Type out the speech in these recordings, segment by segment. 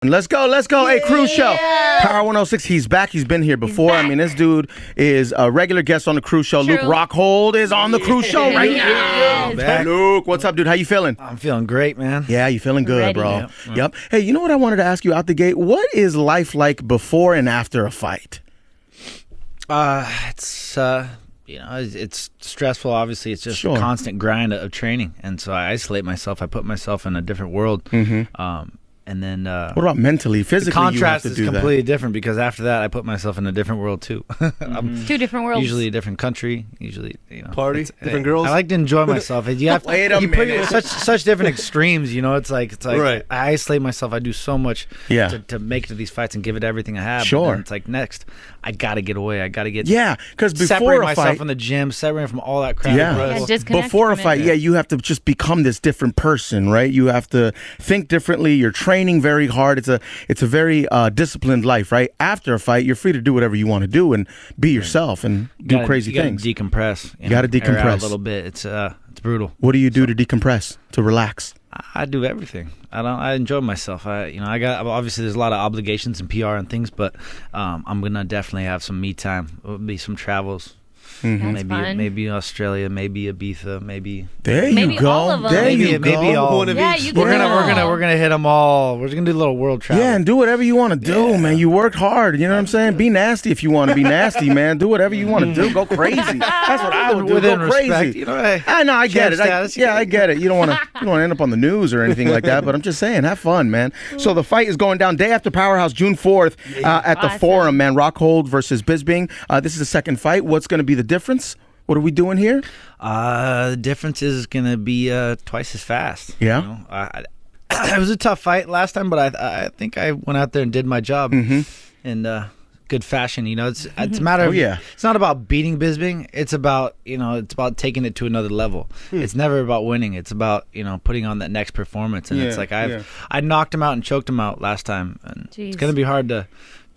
Let's go. Hey, Cruz show. Power 106. He's back. He's been here before. I mean, this dude is a regular guest on the Cruz show. True. Luke Rockhold is on the Cruz show right now. Back. Luke, what's up, dude? How you feeling? I'm feeling great, man. Yeah, you feeling good, Ready. bro. Yep. Yep. Hey, you know what I wanted to ask you out the gate? What is life like before and after a fight? It's stressful. Obviously, it's just Sure. a constant grind of training, and so I isolate myself. I put myself in a different world. And then What about mentally, the physically? contrast you have is to do completely different because after that, I put myself in a different world too. I'm Two different worlds. usually a different country. Usually, Party, different girls. I like to enjoy myself. You have Wait a you put minute. such different extremes. You know, it's like Right. I isolate myself. I do so much to make it to these fights and give it everything I have. Sure. But then it's like next, I gotta get away. I gotta get Yeah, because before separate a myself fight, from the gym, separating from all that crap. Yeah. Yeah, disconnect before a from it. fight, you have to just become this different person, right? You have to think differently. You're training very hard. It's a very disciplined life, right? After a fight, you're free to do whatever you want to do and be yourself and do crazy things. You gotta decompress. You gotta air out decompress. a little bit. It's brutal. What do you do to decompress, to relax? I do everything. I enjoy myself. Obviously there's a lot of obligations and PR and things, but I'm gonna definitely have some me time. There'll be some travels. That's fun. Maybe Australia, maybe Ibiza, maybe Maybe you go. all of them. There maybe you go. maybe all. One of Yeah, each. you We're can. gonna hit them all. We're just gonna do a little world travel. Yeah, and do whatever you want to do, man. You worked hard. You know what I'm saying? Be nasty if you want to be nasty, man. Do whatever you want to do. Go crazy. That's what I would do. Within Go respect, crazy. you know. Hey, I know. I get it. champ status, you I get it. You don't want to end up on the news or anything like that. But I'm just saying, have fun, man. So the fight is going down day after Powerhouse, June 4th, at the Awesome. Forum, man. Rockhold versus Bisbing. This is the second fight. What's going to be the difference? What are we doing here? The difference is gonna be twice as fast. Yeah. You know? It was a tough fight last time, but I think I went out there and did my job in good fashion. You know, it's a matter of It's not about beating Bisbing. It's about taking it to another level. It's never about winning. It's about putting on that next performance. And it's like I knocked him out and choked him out last time, and it's gonna be hard to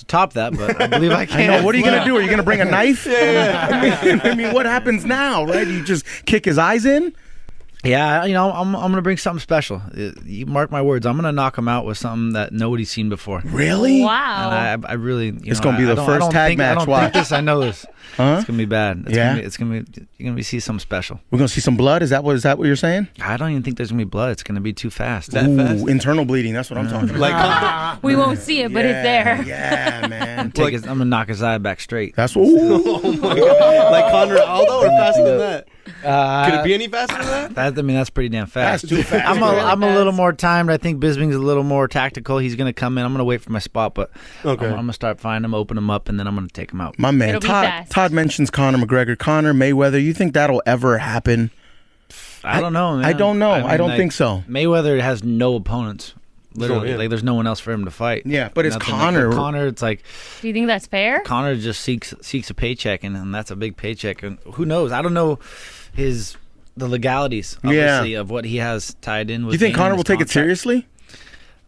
top that, but I believe I can. I know. What are you going to do? Are you going to bring a knife? I mean, what happens now, right? You just kick his eyes in? Yeah, I'm gonna bring something special. You mark my words. I'm gonna knock him out with something that nobody's seen before. Really? Wow. And I really, It's gonna be the first tag match. I don't Watch. think this. I know this. Huh? It's gonna be bad. Yeah? You're gonna be see something special. We're going to see some blood? Is that what you're saying? I don't even think there's gonna be blood. It's gonna be too fast. That fast? Internal bleeding. That's what I'm talking about. We won't see it, but it's there. Yeah, man. I'm gonna knock his eye back straight. That's what. Oh my god! Like Conor Aldo or faster than that? Could it be any faster than that? That's pretty damn fast. That's too fast. I'm really a little fast. more timed. I think Bisbing's a little more tactical. He's gonna come in. I'm gonna wait for my spot, but Okay. I'm gonna start finding him, open him up, and then I'm gonna take him out. My man, It'll be Todd. fast. Todd mentions Conor McGregor. Conor Mayweather. You think that'll ever happen? I don't know, man. I don't know. I don't think so. Mayweather has no opponents. Literally, yeah. like there's no one else for him to fight. Yeah, but it's Nothing Conor. Like Conor, it's like Do you think that's fair? Conor just seeks a paycheck, and that's a big paycheck. And who knows? I don't know the legalities, obviously, of what he has tied in with. You think him and Conor will his take it contract. seriously?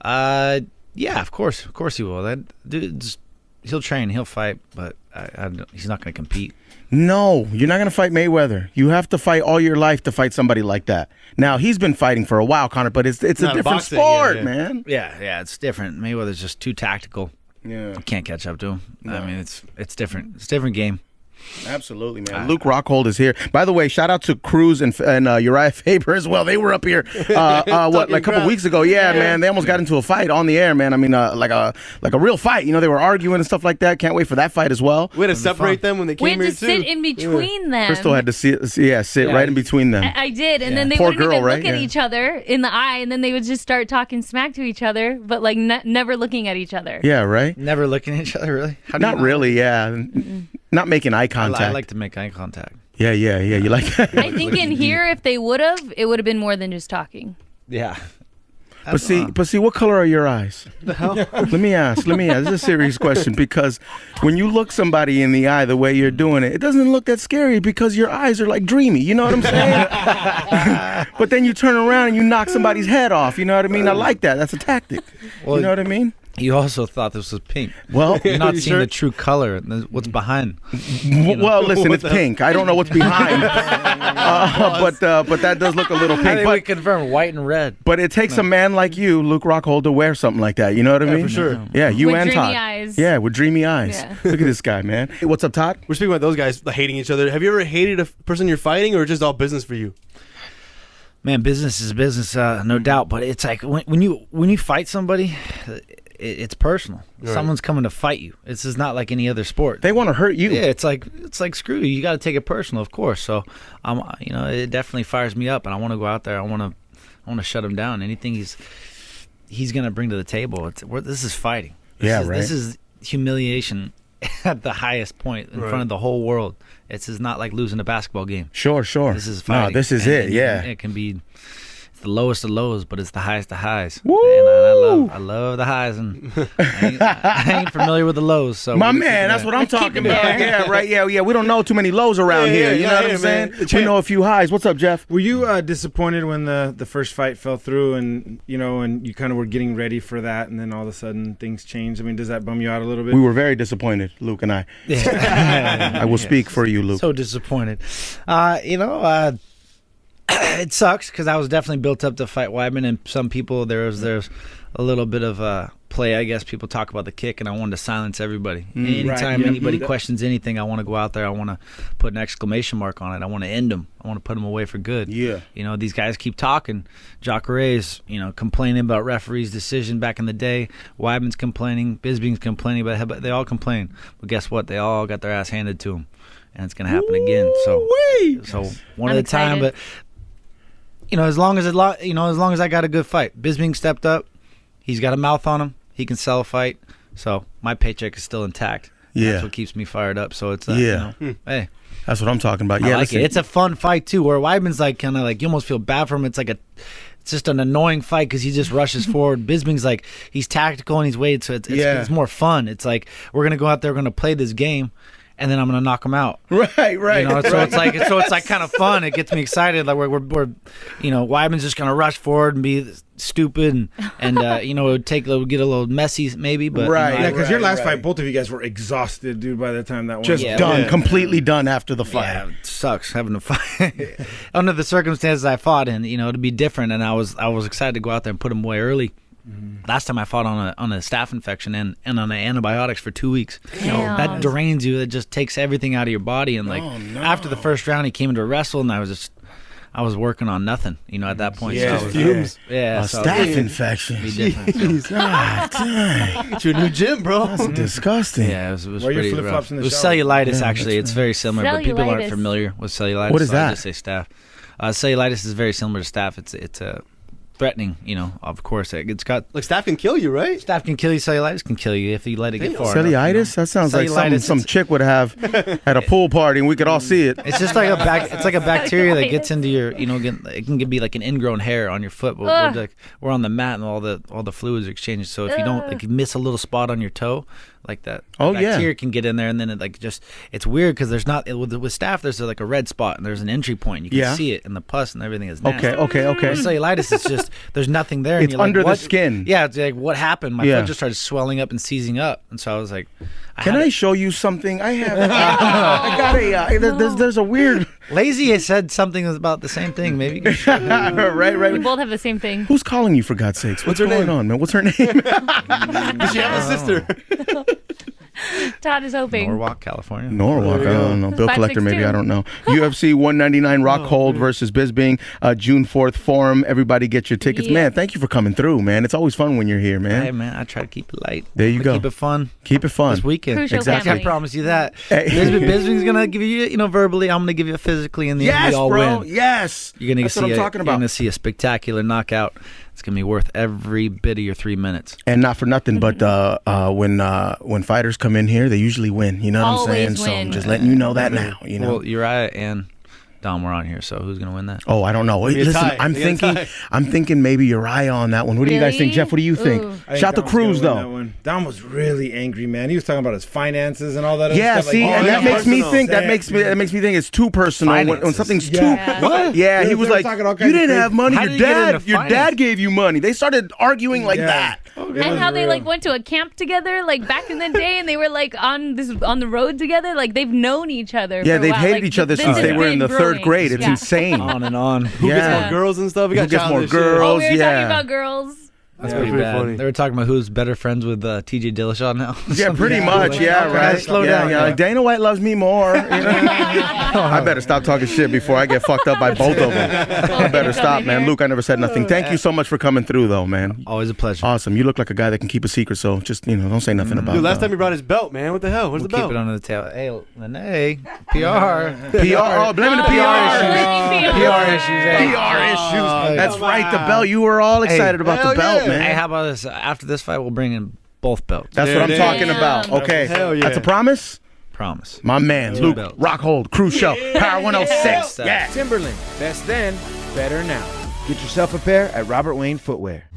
Yeah, of course he will. That dude, he'll train, he'll fight, but he's not going to compete. No, you're not going to fight Mayweather. You have to fight all your life to fight somebody like that. Now, he's been fighting for a while, Conor, but it's a Not different boxing, sport, yeah. man. Yeah, it's different. Mayweather's just too tactical. Yeah, You can't catch up to him. No. I mean, it's different. It's a different game. absolutely, man. Luke Rockhold is here. By the way, shout out to Cruz and Uriah Faber as well. They were up here, like a couple weeks ago. Yeah, man. They almost got into a fight on the air, man. I mean, like a real fight. They were arguing and stuff like that. Can't wait for that fight as well. We had to separate them when they We came had here to too. sit in between them. Crystal had to sit right in between them. I did, and then they Poor wouldn't girl, even right? look at Yeah. each other in the eye, and then they would just start talking smack to each other, but like never looking at each other. Yeah, right? Never looking at each other, really? How do you Not really, yeah. Not making eye I contact. like to make eye contact. Yeah. You like I think in here, if they would have, it would have been more than just talking. Yeah. But see, what color are your eyes? Let me ask. This is a serious question because when you look somebody in the eye the way you're doing it, it doesn't look that scary because your eyes are like dreamy. You know what I'm saying? But then you turn around and you knock somebody's head off. You know what I mean? I like that. That's a tactic. Well, you know what I mean? You also thought this was pink. Well, you're not you seeing sure? the true color and what's behind. Well, listen, it's pink. I don't know what's behind, but that does look a little I pink. think we But confirm white and red. but it takes a man like you, Luke Rockhold, to wear something like that. You know what I mean? for sure. Yeah, you With and dreamy Todd. eyes. Yeah, with dreamy eyes. Yeah. Look at this guy, man. Hey, what's up, Todd? We're speaking about those guys hating each other. Have you ever hated a person you're fighting, or just all business for you? Man, business is business, no doubt. But it's like when you fight somebody, it's personal. Right. Someone's coming to fight you. This is not like any other sport. They want to hurt you. Yeah, it's like screw you. You got to take it personal, of course. So, it definitely fires me up, and I want to go out there. I want to shut him down. Anything he's gonna bring to the table. This is fighting. This is humiliation at the highest point in front of the whole world. This is not like losing a basketball game. Sure. This is fighting. No, this is it. Yeah. It can be the lowest of lows, but it's the highest of highs. Woo! And I love the highs, and I ain't familiar with the lows. So My man, that's what I'm talking about. Yeah, right. Yeah. We don't know too many lows around here. You know what I'm saying? We know a few highs. What's up, Jeff? Were you disappointed when the first fight fell through, and you kind of were getting ready for that, and then all of a sudden things changed? I mean, does that bum you out a little bit? We were very disappointed, Luke and I. I will speak for you, Luke. So disappointed. It sucks because I was definitely built up to fight Weidman, and some people there's a little bit of play. I guess people talk about the kick, and I wanted to silence everybody. Anytime anybody questions anything, I want to go out there. I want to put an exclamation mark on it. I want to end them. I want to put them away for good. Yeah. These guys keep talking. Jacare's, complaining about referee's decision back in the day. Weidman's complaining. Bisbing's complaining, but they all complain. But guess what? They all got their ass handed to them, and it's going to happen again. So one at a time, but. As long as I got a good fight. Bisbing stepped up. He's got a mouth on him. He can sell a fight. So my paycheck is still intact. Yeah. That's what keeps me fired up. So it's hey. That's what I'm talking about. I Yeah, like it. It's a fun fight too. Where Weidman's like kind of like you almost feel bad for him. It's just an annoying fight because he just rushes forward. Bisbing's like he's tactical and he's weighted, so it's more fun. It's like we're gonna go out there, we're gonna play this game. And then I'm gonna knock him out. Right. So it's like kind of fun. It gets me excited. Like we're Weidman's just gonna rush forward and be stupid and it would get a little messy maybe, but because your last fight, both of you guys were exhausted, dude. By the time that one just done, completely done after the fight. Yeah, it sucks having to fight under the circumstances I fought in. To be different, and I was excited to go out there and put him away early. Last time I fought on a staph infection and on the antibiotics for 2 weeks. That drains you. That just takes everything out of your body. And after the first round, he came to wrestle, and I was working on nothing. At that point. Yeah, so fumes. Yeah, staph infection. Jeez. God dang. Get you a new gym, bro. That's disgusting. Yeah, it was Wear your pretty flip-flops rough. in It the was shower. cellulitis, actually. It's very similar, but people aren't Cellulitis. familiar with cellulitis. What is so I that? just say staph. Cellulitis is very similar to staph. It's threatening, of course. It's got Like staph can kill you, right? staph can kill you, cellulitis can kill you if you let it get far enough. Cellulitis? That sounds like something Cellulitis, some it's- chick would have at a pool party, and we could all see it. It's just like it's like a bacteria that gets into your, it can be like an ingrown hair on your foot. But we're on the mat and all the fluids are exchanging. So if you miss a little spot on your toe, like that bacteria can get in there, and then it's weird because there's not with staph. There's like a red spot and there's an entry point. You can see it, and the pus and everything is nasty. Okay. With cellulitis, it's just there's nothing there. It's and you're under like, the what? skin. Yeah, it's like what happened? My foot just started swelling up and seizing up, and so I was like, Can I show you something? I have. I got a. There's a weird. Lazy has said something about the same thing. Maybe. right. We both have the same thing. Who's calling you for God's sakes? What's her going name? on, man? What's her name? Does she have a sister? Todd is hoping. Norwalk, California. Norwalk. I don't know. Bill Collector, maybe. 562. I don't know. UFC 199 Rockhold versus Bisbing, June 4th Forum. Everybody get your tickets. Yeah. Man, thank you for coming through, man. It's always fun when you're here, man. Hey man, I try to keep it light. There you go. Keep it fun. Keep it fun. This weekend. Crucial Exactly. I family. promise you that. Hey. Bisbing's gonna give you, verbally. I'm gonna give you physically, and the end Yes, we all bro. win. Yes. You're gonna That's see what I'm a, talking You're about. gonna see a spectacular knockout. It's gonna be worth every bit of your 3 minutes. And not for nothing, but when fighters come in here, they usually win. You know what I'm saying? Always win. So I'm just letting you know that now. You know. Well, Uriah and Dom, we're on here. So who's gonna win that? Oh, I don't know. Wait, listen, I'm thinking maybe Uriah on that one. What do you guys think, Jeff? What do you think? Shout to Cruz though. Dom was really angry, man. He was talking about his finances and all that. Yeah, stuff. see, and that makes me think. That makes makes me think it's too personal when something's too. What? Yeah, he was like, "You didn't have money. Your dad gave you money." They started arguing like that. And how they like went to a camp together, like back in the day, and they were like on the road together. Like they've known each other. Yeah, they've hated like, each other since they were in the third grade. It's insane. On and on. Who gets more girls and stuff? Who gets more girls? We were talking about girls. That's pretty bad. Funny. They were talking about who's better friends with TJ Dillashaw now. Yeah, pretty much. Yeah, right. Slow down. Yeah, like Dana White loves me more. You know? I better stop talking shit before I get fucked up by both of them. I better stop, man. Luke, I never said nothing. Thank you so much for coming through, though, man. Always a pleasure. Awesome. You look like a guy that can keep a secret, so just don't say nothing about it. Dude, last time he brought his belt, man. What the hell? Where's the belt? Keep it under the tail. Hey, Lene, PR. Oh, blaming the PR issues. PR issues. PR issues. That's right. The belt. You were all excited about the belt, man. Hey, how about this? After this fight, we'll bring in both belts. That's what I'm talking about. Okay. That's a promise? Promise. My man, Luke, Rockhold, Cruz Show, Power 106. Yeah. Timberland, best then, better now. Get yourself a pair at Robert Wayne Footwear.